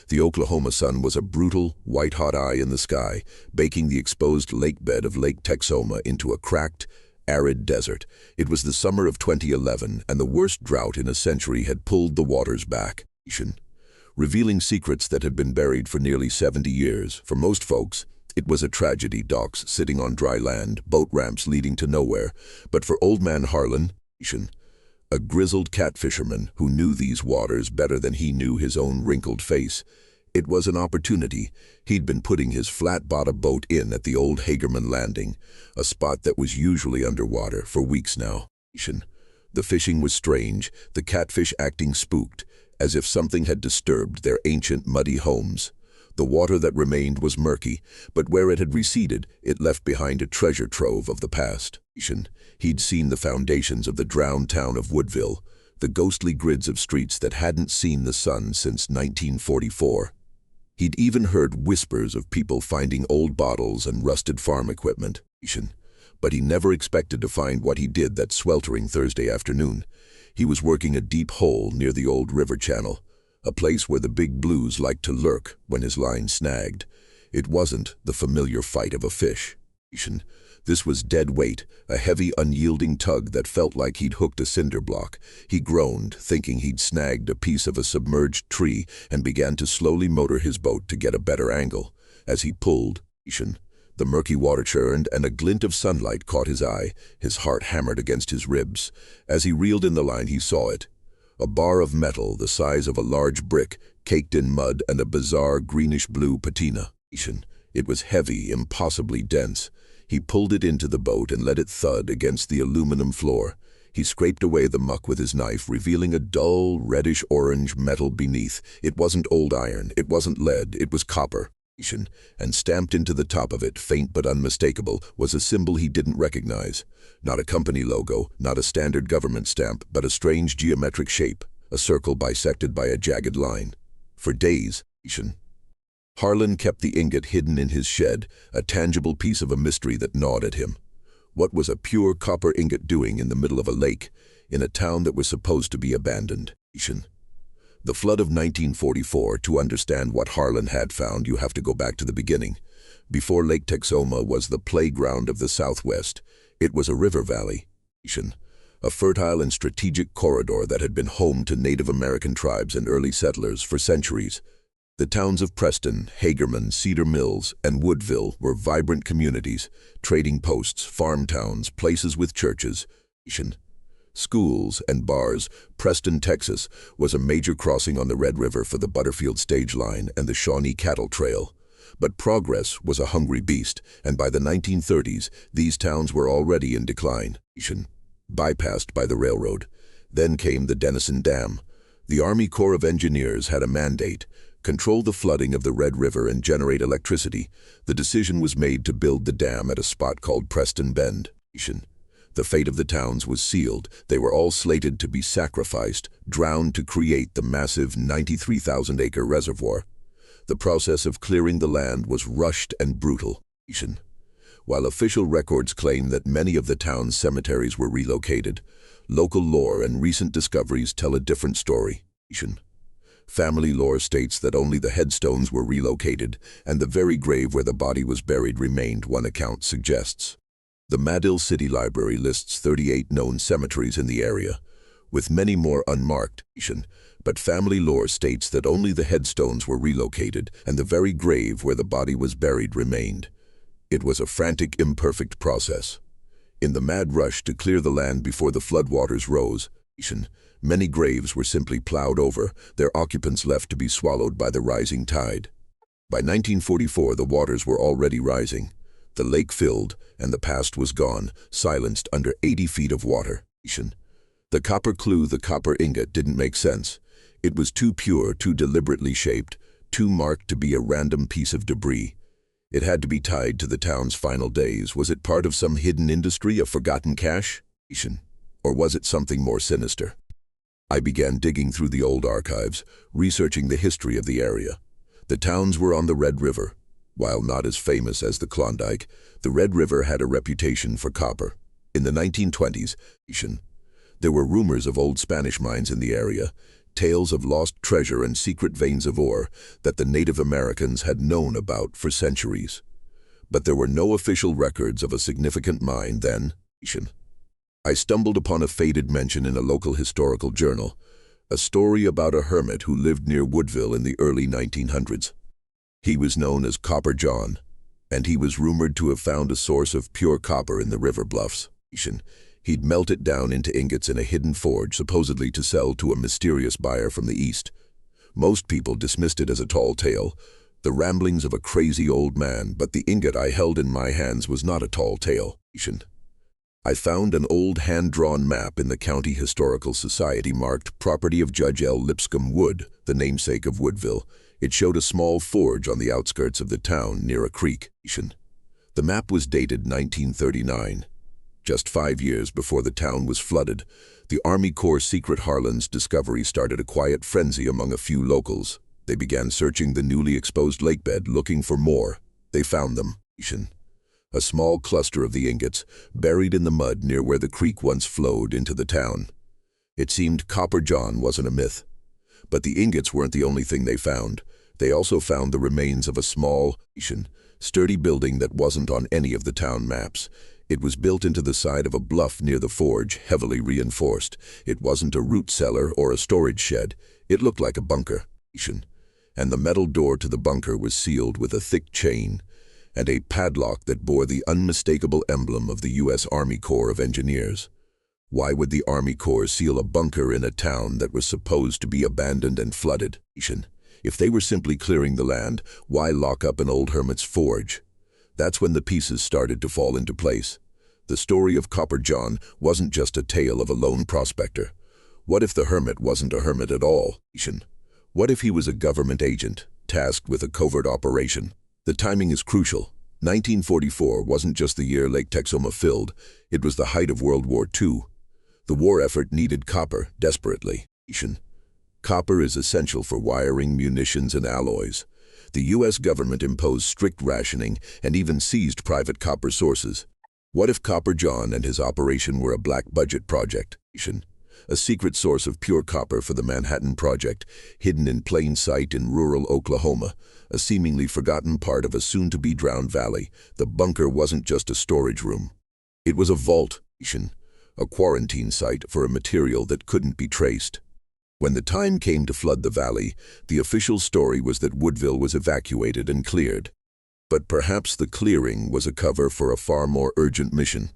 The Oklahoma sun was a brutal, white-hot eye in the sky, baking the exposed lakebed of Lake Texoma into a cracked, arid desert. It was the summer of 2011, and the worst drought in a century had pulled the waters back, revealing secrets that had been buried for nearly 70 years. For most folks, it was a tragedy: docks sitting on dry land, boat ramps leading to nowhere. But for Old Man Harlan, a grizzled catfisherman who knew these waters better than he knew his own wrinkled face, it was an opportunity. He'd been putting his flat-bottom boat in at the old Hagerman Landing, a spot that was usually underwater, for weeks now. The fishing was strange, the catfish acting spooked, as if something had disturbed their ancient muddy homes. The water that remained was murky, but where it had receded, it left behind a treasure trove of the past. He'd seen the foundations of the drowned town of Woodville, the ghostly grids of streets that hadn't seen the sun since 1944. He'd even heard whispers of people finding old bottles and rusted farm equipment. But he never expected to find what he did that sweltering Thursday afternoon. He was working a deep hole near the old river channel, a place where the big blues liked to lurk when his line snagged. It wasn't the familiar fight of a fish. This was dead weight, a heavy, unyielding tug that felt like he'd hooked a cinder block. He groaned, thinking he'd snagged a piece of a submerged tree, and began to slowly motor his boat to get a better angle. As he pulled, the murky water churned, and a glint of sunlight caught his eye. His heart hammered against his ribs. As he reeled in the line, he saw it. A bar of metal the size of a large brick, caked in mud and a bizarre greenish-blue patina. It was heavy, impossibly dense. He pulled it into the boat and let it thud against the aluminum floor. He scraped away the muck with his knife, revealing a dull, reddish-orange metal beneath. It wasn't old iron, it wasn't lead, it was copper. And stamped into the top of it, faint but unmistakable, was a symbol he didn't recognize. Not a company logo, not a standard government stamp, but a strange geometric shape, a circle bisected by a jagged line. For days, Harlan kept the ingot hidden in his shed, a tangible piece of a mystery that gnawed at him. What was a pure copper ingot doing in the middle of a lake, in a town that was supposed to be abandoned? The flood of 1944. To understand what Harlan had found, you have to go back to the beginning. Before Lake Texoma was the playground of the Southwest, it was a river valley, a fertile and strategic corridor that had been home to Native American tribes and early settlers for centuries. The towns of Preston, Hagerman, Cedar Mills, and Woodville were vibrant communities, trading posts, farm towns, places with churches, schools, and bars. Preston, Texas, was a major crossing on the Red River for the Butterfield Stage Line and the Shawnee Cattle Trail. But progress was a hungry beast, and by the 1930s, these towns were already in decline, bypassed by the railroad. Then came the Denison Dam. The Army Corps of Engineers had a mandate: control the flooding of the Red River and generate electricity. The decision was made to build the dam at a spot called Preston Bend. The fate of the towns was sealed. They were all slated to be sacrificed, drowned to create the massive 93,000-acre reservoir. The process of clearing the land was rushed and brutal. While official records claim that many of the town's cemeteries were relocated, local lore and recent discoveries tell a different story. Family lore states that only the headstones were relocated, and the very grave where the body was buried remained, one account suggests. The Madill City Library lists 38 known cemeteries in the area, with many more unmarked, but family lore states that only the headstones were relocated, and the very grave where the body was buried remained. It was a frantic, imperfect process. In the mad rush to clear the land before the floodwaters rose, many graves were simply plowed over, their occupants left to be swallowed by the rising tide. By 1944, the waters were already rising. The lake filled, and the past was gone, silenced under 80 feet of water. The copper clue, the copper ingot, didn't make sense. It was too pure, too deliberately shaped, too marked to be a random piece of debris. It had to be tied to the town's final days. Was it part of some hidden industry, a forgotten cache? Or was it something more sinister? I began digging through the old archives, researching the history of the area. The towns were on the Red River. While not as famous as the Klondike, the Red River had a reputation for copper. In the 1920s, there were rumors of old Spanish mines in the area, tales of lost treasure and secret veins of ore that the Native Americans had known about for centuries. But there were no official records of a significant mine then. I stumbled upon a faded mention in a local historical journal, a story about a hermit who lived near Woodville in the early 1900s. He was known as Copper John, and he was rumored to have found a source of pure copper in the river bluffs. He'd melt it down into ingots in a hidden forge, supposedly to sell to a mysterious buyer from the east. Most people dismissed it as a tall tale, the ramblings of a crazy old man, but the ingot I held in my hands was not a tall tale. I found an old hand-drawn map in the County Historical Society marked Property of Judge L. Lipscomb Wood, the namesake of Woodville. It showed a small forge on the outskirts of the town near a creek. The map was dated 1939. Just 5 years before the town was flooded, the Army Corps' secret Harlan's discovery started a quiet frenzy among a few locals. They began searching the newly exposed lakebed, looking for more. They found them. A small cluster of the ingots, buried in the mud near where the creek once flowed into the town. It seemed Copper John wasn't a myth. But the ingots weren't the only thing they found. They also found the remains of a small, sturdy building that wasn't on any of the town maps. It was built into the side of a bluff near the forge, heavily reinforced. It wasn't a root cellar or a storage shed. It looked like a bunker. And the metal door to the bunker was sealed with a thick chain and a padlock that bore the unmistakable emblem of the U.S. Army Corps of Engineers. Why would the Army Corps seal a bunker in a town that was supposed to be abandoned and flooded? If they were simply clearing the land, why lock up an old hermit's forge? That's when the pieces started to fall into place. The story of Copper John wasn't just a tale of a lone prospector. What if the hermit wasn't a hermit at all? What if he was a government agent, tasked with a covert operation? The timing is crucial. 1944 wasn't just the year Lake Texoma filled, it was the height of World War II. The war effort needed copper desperately. Copper is essential for wiring, munitions, and alloys. The U.S. government imposed strict rationing and even seized private copper sources. What if Copper John and his operation were a black budget project? A secret source of pure copper for the Manhattan Project, hidden in plain sight in rural Oklahoma, a seemingly forgotten part of a soon-to-be drowned valley. The bunker wasn't just a storage room. It was a vault, a quarantine site for a material that couldn't be traced. When the time came to flood the valley, the official story was that Woodville was evacuated and cleared. But perhaps the clearing was a cover for a far more urgent mission,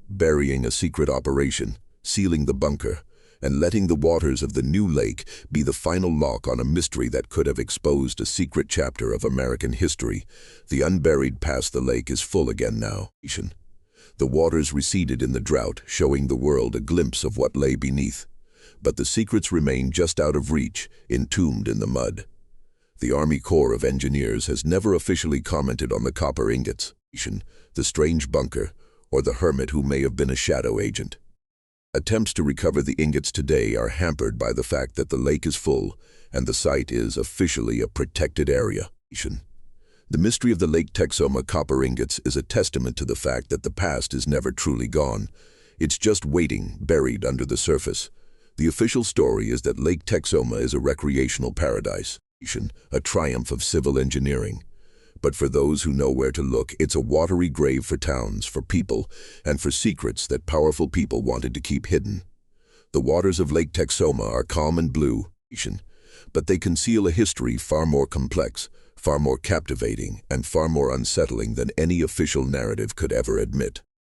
burying a secret operation, sealing the bunker, and letting the waters of the new lake be the final lock on a mystery that could have exposed a secret chapter of American history. The unburied past the lake is full again now. The waters receded in the drought, showing the world a glimpse of what lay beneath. But the secrets remain just out of reach, entombed in the mud. The Army Corps of Engineers has never officially commented on the copper ingots, the strange bunker, or the hermit who may have been a shadow agent. Attempts to recover the ingots today are hampered by the fact that the lake is full and the site is officially a protected area. The mystery of the Lake Texoma copper ingots is a testament to the fact that the past is never truly gone. It's just waiting, buried under the surface. The official story is that Lake Texoma is a recreational paradise, a triumph of civil engineering. But for those who know where to look, it's a watery grave for towns, for people, and for secrets that powerful people wanted to keep hidden. The waters of Lake Texoma are calm and blue, but they conceal a history far more complex, far more captivating, and far more unsettling than any official narrative could ever admit.